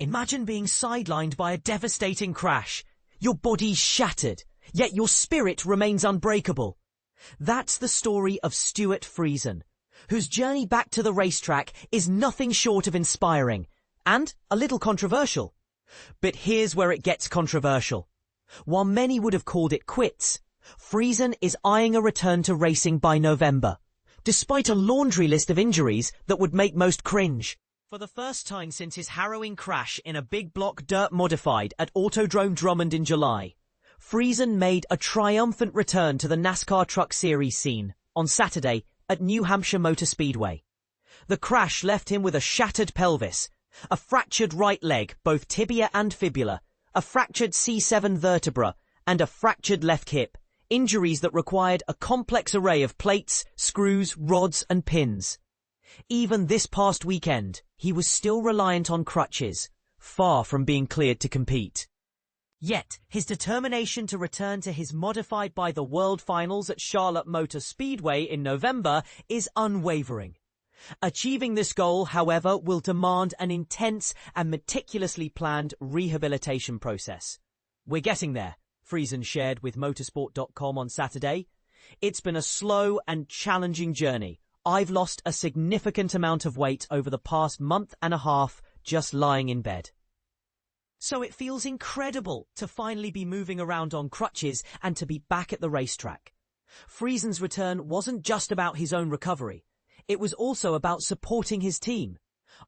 Imagine being sidelined by a devastating crash. Your body's shattered, yet your spirit remains unbreakable. That's the story of Stewart Friesen, whose journey back to the racetrack is nothing short of inspiring and a little controversial. But here's where it gets controversial. While many would have called it quits, Friesen is eyeing a return to racing by November, despite a laundry list of injuries that would make most cringe. For the first time since his harrowing crash in a big block dirt modified at Autodrome Drummond in July, Friesen made a triumphant return to the NASCAR Truck Series scene on Saturday at New Hampshire Motor Speedway. The crash left him with a shattered pelvis, a fractured right leg, both tibia and fibula, a fractured C7 vertebra, and a fractured left hip, injuries that required a complex array of plates, screws, rods, and pins. Even this past weekend, he was still reliant on crutches, far from being cleared to compete. Yet, his determination to return to his modified by the World Finals at Charlotte Motor Speedway in November is unwavering. Achieving this goal, however, will demand an intense and meticulously planned rehabilitation process. We're getting there, Friesen shared with motorsport.com on Saturday. It's been a slow and challenging journey. I've lost a significant amount of weight over the past month and a half just lying in bed. So it feels incredible to finally be moving around on crutches and to be back at the racetrack. Friesen's return wasn't just about his own recovery. It was also about supporting his team.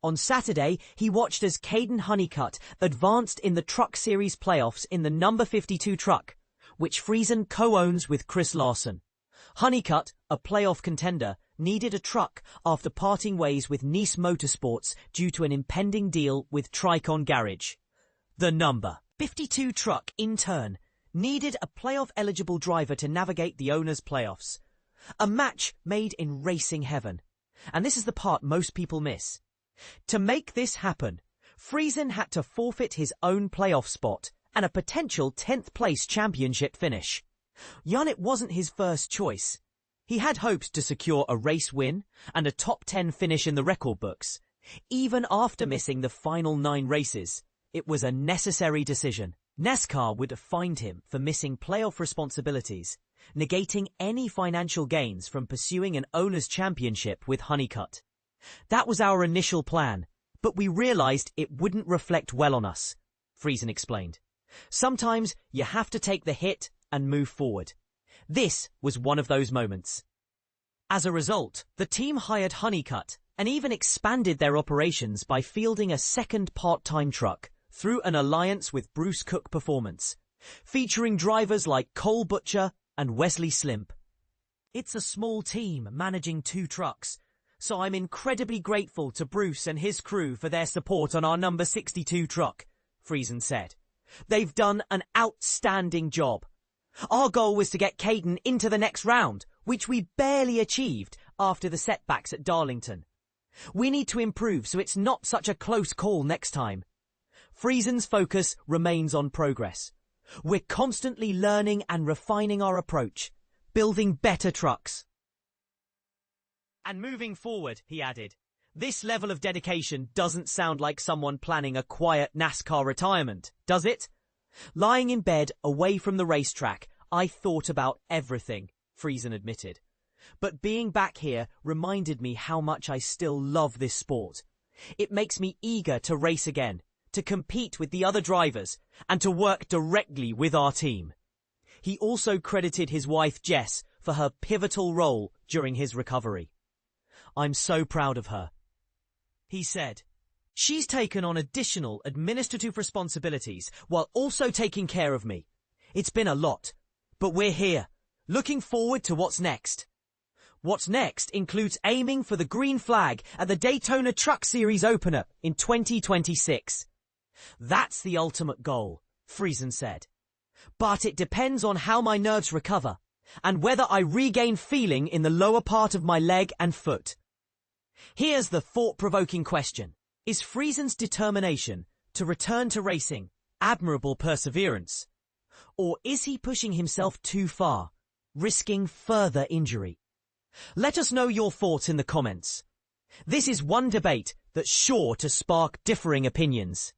On Saturday, he watched as Kaden Honeycutt advanced in the Truck Series playoffs in the number 52 truck, which Friesen co-owns with Chris Larson. Honeycutt, a playoff contender, needed a truck after parting ways with Nice Motorsports due to an impending deal with Tricon Garage. The number 52 truck, in turn, needed a playoff-eligible driver to navigate the owner's playoffs. A match made in racing heaven. And this is the part most people miss. To make this happen, Friesen had to forfeit his own playoff spot and a potential 10th place championship finish. It wasn't his first choice. He had hopes to secure a race win and a top 10 finish in the record books. Even after missing the final 9 races, it was a necessary decision. NASCAR would have fined him for missing playoff responsibilities, negating any financial gains from pursuing an owner's championship with Honeycutt. That was our initial plan, but we realized it wouldn't reflect well on us, Friesen explained. Sometimes you have to take the hit and move forward. This was one of those moments. As a result, the team hired Honeycutt and even expanded their operations by fielding a second part-time truck through an alliance with Bruce Cook Performance, featuring drivers like Cole Butcher and Wesley Slimp. It's a small team managing 2 trucks, so I'm incredibly grateful to Bruce and his crew for their support on our number 62 truck, Friesen said. They've done an outstanding job. Our goal was to get Kaden into the next round, which we barely achieved after the setbacks at Darlington. We need to improve so it's not such a close call next time. Friesen's focus remains on progress. We're constantly learning and refining our approach, building better trucks. And moving forward, he added, this level of dedication doesn't sound like someone planning a quiet NASCAR retirement, does it? Lying in bed away from the racetrack, I thought about everything, Friesen admitted. But being back here reminded me how much I still love this sport. It makes me eager to race again, to compete with the other drivers, and to work directly with our team. He also credited his wife Jess for her pivotal role during his recovery. I'm so proud of her, he said. She's taken on additional administrative responsibilities while also taking care of me. It's been a lot, but we're here, looking forward to what's next. What's next includes aiming for the green flag at the Daytona Truck Series opener in 2026. That's the ultimate goal, Friesen said. But it depends on how my nerves recover and whether I regain feeling in the lower part of my leg and foot. Here's the thought-provoking question. Is Friesen's determination to return to racing admirable perseverance? Or is he pushing himself too far, risking further injury? Let us know your thoughts in the comments. This is one debate that's sure to spark differing opinions.